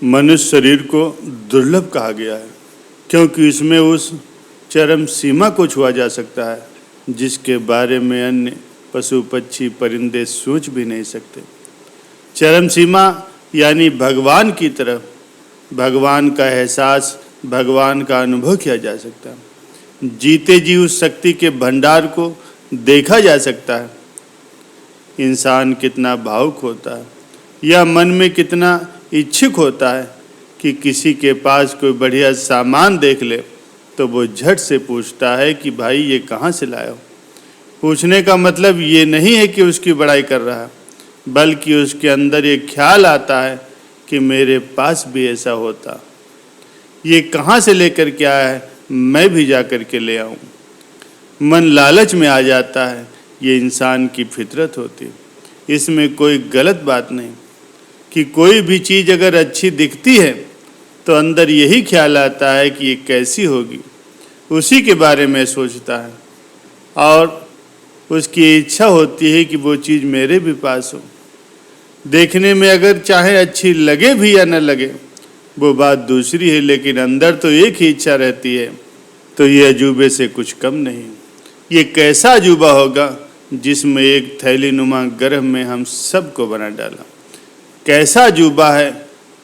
मनुष्य शरीर को दुर्लभ कहा गया है क्योंकि इसमें उस चरम सीमा को छुआ जा सकता है जिसके बारे में अन्य पशु पक्षी परिंदे सोच भी नहीं सकते। चरम सीमा यानी भगवान की तरफ, भगवान का एहसास, भगवान का अनुभव किया जा सकता है। जीते जी उस शक्ति के भंडार को देखा जा सकता है। इंसान कितना भावुक होता है या मन में कितना इच्छुक होता है कि किसी के पास कोई बढ़िया सामान देख ले तो वो झट से पूछता है कि भाई ये कहाँ से लाए हो। पूछने का मतलब ये नहीं है कि उसकी बड़ाई कर रहा है, बल्कि उसके अंदर ये ख्याल आता है कि मेरे पास भी ऐसा होता, ये कहाँ से लेकर के आया है, मैं भी जा कर के ले आऊँ। मन लालच में आ जाता है। ये इंसान की फितरत होती है, इसमें कोई गलत बात नहीं कि कोई भी चीज़ अगर अच्छी दिखती है तो अंदर यही ख्याल आता है कि ये कैसी होगी, उसी के बारे में सोचता है और उसकी इच्छा होती है कि वो चीज़ मेरे भी पास हो। देखने में अगर चाहे अच्छी लगे भी या न लगे वो बात दूसरी है, लेकिन अंदर तो एक ही इच्छा रहती है। तो ये अजूबे से कुछ कम नहीं। ये कैसा अजूबा होगा जिसमें एक थैली नुमा गर्भ में हम सबको बना डाला। कैसा अजूबा है,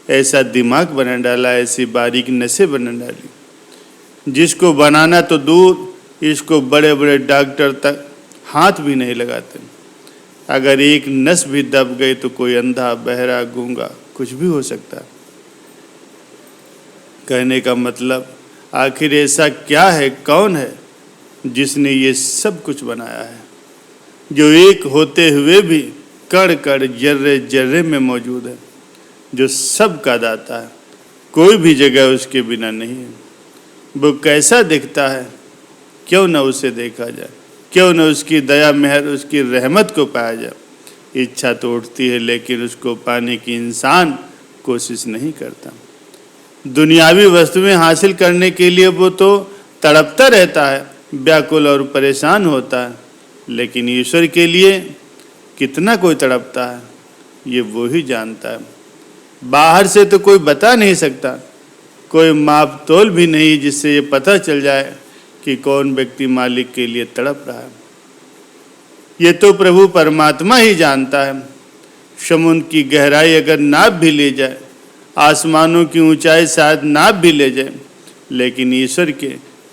ऐसा दिमाग बना डाला, ऐसी बारीक नसें बना डाली जिसको बनाना तो दूर, इसको बड़े बड़े डॉक्टर तक हाथ भी नहीं लगाते। अगर एक नस भी दब गई तो कोई अंधा, बहरा, गूंगा कुछ भी हो सकता है। कहने का मतलब आखिर ऐसा क्या है, कौन है जिसने ये सब कुछ बनाया है, जो एक होते हुए भी कण कण, जर्रे जर्रे में मौजूद है, जो सब का दाता है, कोई भी जगह उसके बिना नहीं है। वो कैसा दिखता है, क्यों न उसे देखा जाए, क्यों न उसकी दया मेहर, उसकी रहमत को पाया जाए। इच्छा तो उठती है लेकिन उसको पाने की इंसान कोशिश नहीं करता। दुनियावी वस्तुएं हासिल करने के लिए वो तो तड़पता रहता है, व्याकुल और परेशान होता है, लेकिन ईश्वर के लिए कितना कोई तड़पता है ये वो ही जानता है। बाहर से तो कोई बता नहीं सकता, कोई माप तोल भी नहीं जिससे ये पता चल जाए कि कौन व्यक्ति मालिक के लिए तड़प रहा है। ये तो प्रभु परमात्मा ही जानता है। समुद्र की गहराई अगर नाप भी ले जाए, आसमानों की ऊंचाई शायद नाप भी ले जाए, लेकिन ईश्वर के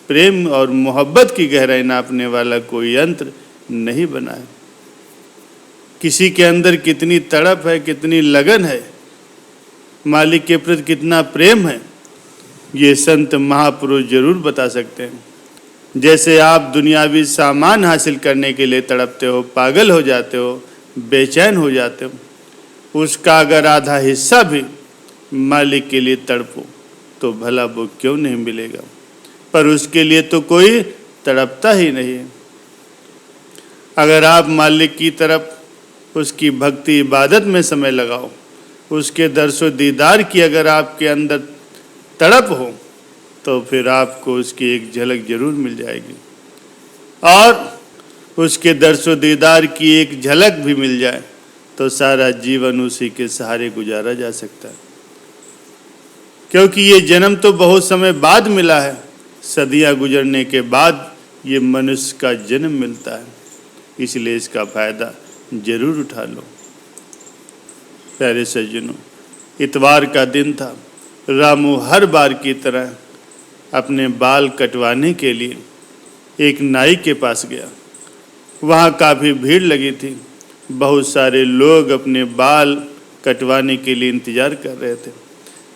प्रेम और मोहब्बत की गहराई नापने वाला कोई यंत्र नहीं बना है। किसी के अंदर कितनी तड़प है, कितनी लगन है, मालिक के प्रति कितना प्रेम है, ये संत महापुरुष जरूर बता सकते हैं। जैसे आप दुनियावी सामान हासिल करने के लिए तड़पते हो, पागल हो जाते हो, बेचैन हो जाते हो, उसका अगर आधा हिस्सा भी मालिक के लिए तड़पो तो भला वो क्यों नहीं मिलेगा। पर उसके लिए तो कोई तड़पता ही नहीं है। अगर आप मालिक की तरफ उसकी भक्ति इबादत में समय लगाओ, उसके दर्शो दीदार की अगर आपके अंदर तड़प हो तो फिर आपको उसकी एक झलक जरूर मिल जाएगी। और उसके दर्शो दीदार की एक झलक भी मिल जाए तो सारा जीवन उसी के सहारे गुजारा जा सकता है। क्योंकि ये जन्म तो बहुत समय बाद मिला है, सदियां गुजरने के बाद ये मनुष्य का जन्म मिलता है, इसलिए इसका फायदा जरूर उठा लो। प्यारे सज्जनों, इतवार का दिन था। रामू हर बार की तरह अपने बाल कटवाने के लिए एक नाई के पास गया। वहाँ काफ़ी भीड़ लगी थी, बहुत सारे लोग अपने बाल कटवाने के लिए इंतजार कर रहे थे।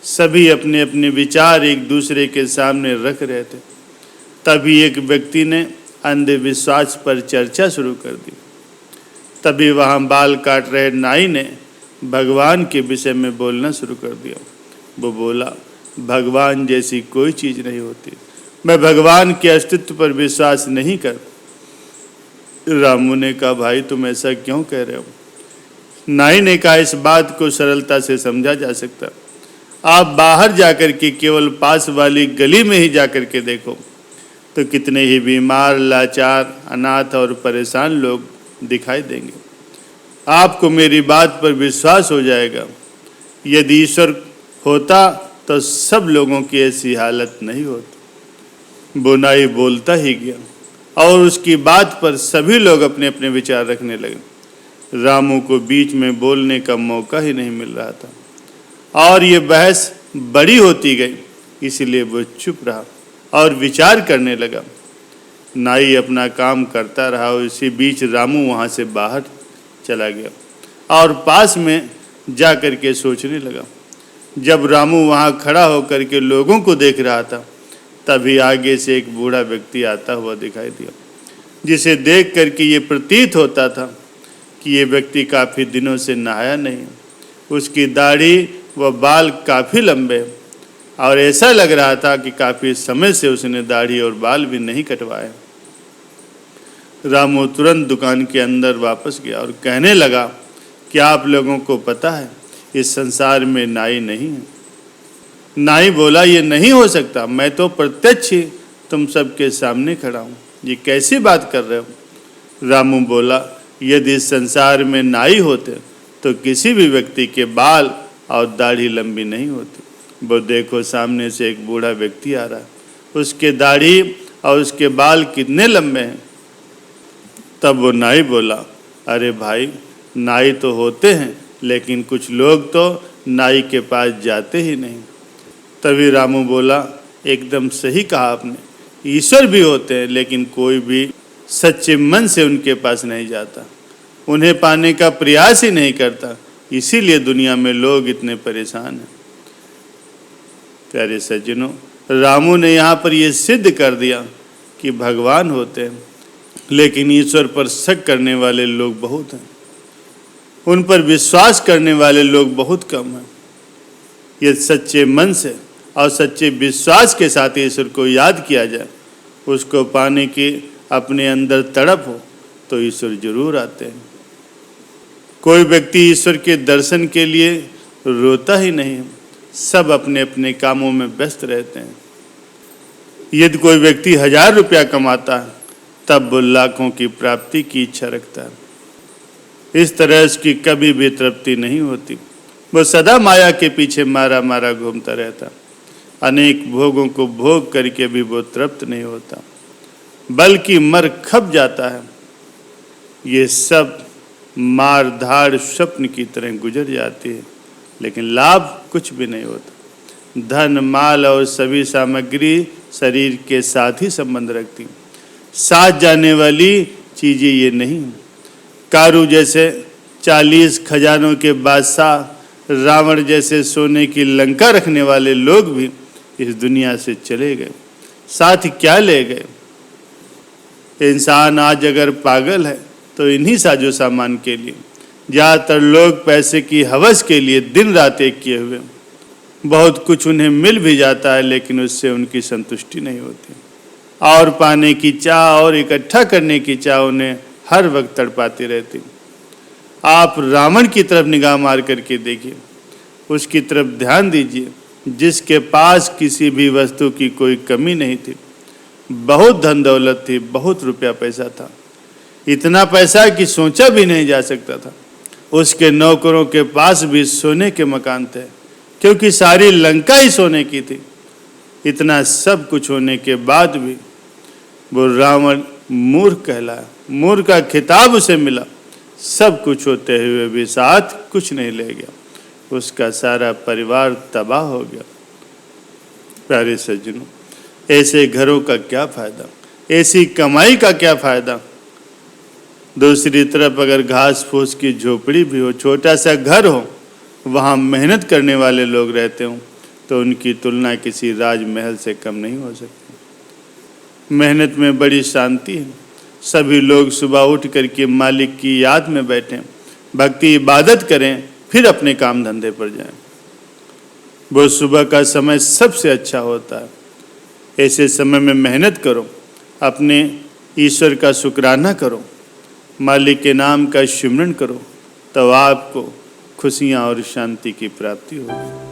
सभी अपने अपने विचार एक दूसरे के सामने रख रहे थे। तभी एक व्यक्ति ने अंधविश्वास पर चर्चा शुरू कर दी। तभी वहाँ बाल काट रहे नाई ने भगवान के विषय में बोलना शुरू कर दिया। वो बोला, भगवान जैसी कोई चीज़ नहीं होती, मैं भगवान के अस्तित्व पर विश्वास नहीं कर। रामू ने कहा, भाई तुम ऐसा क्यों कह रहे हो। नाई ने कहा, इस बात को सरलता से समझा जा सकता, आप बाहर जाकर के केवल पास वाली गली में ही जाकर के देखो तो कितने ही बीमार, लाचार, अनाथ और परेशान लोग दिखाई देंगे। आपको मेरी बात पर विश्वास हो जाएगा। यदि ईश्वर होता तो सब लोगों की ऐसी हालत नहीं होती। वो नाई बोलता ही गया और उसकी बात पर सभी लोग अपने अपने विचार रखने लगे। रामू को बीच में बोलने का मौका ही नहीं मिल रहा था और ये बहस बड़ी होती गई, इसलिए वो चुप रहा और विचार करने लगा। नाई अपना काम करता रहा। उसी बीच रामू वहाँ से बाहर चला गया और पास में जा कर के सोचने लगा। जब रामू वहाँ खड़ा होकर के लोगों को देख रहा था, तभी आगे से एक बूढ़ा व्यक्ति आता हुआ दिखाई दिया, जिसे देख करके ये प्रतीत होता था कि ये व्यक्ति काफ़ी दिनों से नहाया नहीं। उसकी दाढ़ी व बाल काफ़ी लंबे और ऐसा लग रहा था कि काफ़ी समय से उसने दाढ़ी और बाल भी नहीं कटवाए। रामू तुरंत दुकान के अंदर वापस गया और कहने लगा कि आप लोगों को पता है, इस संसार में नाई नहीं है। नाई बोला, ये नहीं हो सकता, मैं तो प्रत्यक्ष ही तुम सबके सामने खड़ा हूँ, ये कैसी बात कर रहे हो। रामू बोला, यदि इस संसार में नाई होते तो किसी भी व्यक्ति के बाल और दाढ़ी लंबी नहीं होती। वो देखो, सामने से एक बूढ़ा व्यक्ति आ रहा है, उसके दाढ़ी और उसके बाल कितने लंबे हैं। तब वो नाई बोला, अरे भाई, नाई तो होते हैं, लेकिन कुछ लोग तो नाई के पास जाते ही नहीं। तभी रामू बोला, एकदम सही कहा आपने, ईश्वर भी होते हैं, लेकिन कोई भी सच्चे मन से उनके पास नहीं जाता, उन्हें पाने का प्रयास ही नहीं करता, इसीलिए दुनिया में लोग इतने परेशान हैं। प्यारे सज्जनों, रामू ने यहाँ पर यह सिद्ध कर दिया कि भगवान होते हैं, लेकिन ईश्वर पर शक करने वाले लोग बहुत हैं, उन पर विश्वास करने वाले लोग बहुत कम हैं। ये सच्चे मन से और सच्चे विश्वास के साथ ईश्वर को याद किया जाए, उसको पाने की अपने अंदर तड़प हो, तो ईश्वर जरूर आते हैं। कोई व्यक्ति ईश्वर के दर्शन के लिए रोता ही नहीं है, सब अपने अपने कामों में व्यस्त रहते हैं। यदि कोई व्यक्ति 1000 रुपया कमाता है, तब वो लाखों की प्राप्ति की इच्छा रखता है। इस तरह उसकी कभी भी तृप्ति नहीं होती, वो सदा माया के पीछे मारा मारा घूमता रहता। अनेक भोगों को भोग करके भी वो तृप्त नहीं होता, बल्कि मर खप जाता है। ये सब मार धाड़ स्वप्न की तरह गुजर जाती है, लेकिन लाभ कुछ भी नहीं होता। धन, माल और सभी सामग्री शरीर के साथ ही संबंध रखती, साथ जाने वाली चीज़ें ये नहीं। कारू जैसे 40 खजानों के बादशाह, रावण जैसे सोने की लंका रखने वाले लोग भी इस दुनिया से चले गए, साथ क्या ले गए। इंसान आज अगर पागल है तो इन्हीं साजो सामान के लिए। ज़्यादातर लोग पैसे की हवस के लिए दिन रात एक किए हुए। बहुत कुछ उन्हें मिल भी जाता है, लेकिन उससे उनकी संतुष्टि नहीं होती, और पाने की चाह और इकट्ठा करने की चाह उन्हें हर वक्त तड़पाती रहती। आप रावण की तरफ निगाह मार करके देखिए, उसकी तरफ ध्यान दीजिए, जिसके पास किसी भी वस्तु की कोई कमी नहीं थी, बहुत धन दौलत थी, बहुत रुपया पैसा था, इतना पैसा कि सोचा भी नहीं जा सकता था। उसके नौकरों के पास भी सोने के मकान थे, क्योंकि सारी लंका ही सोने की थी। इतना सब कुछ होने के बाद भी वो रावण मूर्ख कहलाया, मूर्ख का खिताब उसे मिला। सब कुछ होते हुए भी साथ कुछ नहीं ले गया, उसका सारा परिवार तबाह हो गया। प्यारे सज्जनों, ऐसे घरों का क्या फायदा, ऐसी कमाई का क्या फायदा। दूसरी तरफ अगर घास फूस की झोपड़ी भी हो, छोटा सा घर हो, वहाँ मेहनत करने वाले लोग रहते हों, तो उनकी तुलना किसी राजमहल से कम नहीं हो सकती। मेहनत में बड़ी शांति है। सभी लोग सुबह उठ करके मालिक की याद में बैठें, भक्ति इबादत करें, फिर अपने काम धंधे पर जाएं। वो सुबह का समय सबसे अच्छा होता है। ऐसे समय में मेहनत करो, अपने ईश्वर का शुक्राना करो, मालिक के नाम का सिमरन करो, तो आपको खुशियाँ और शांति की प्राप्ति होगी।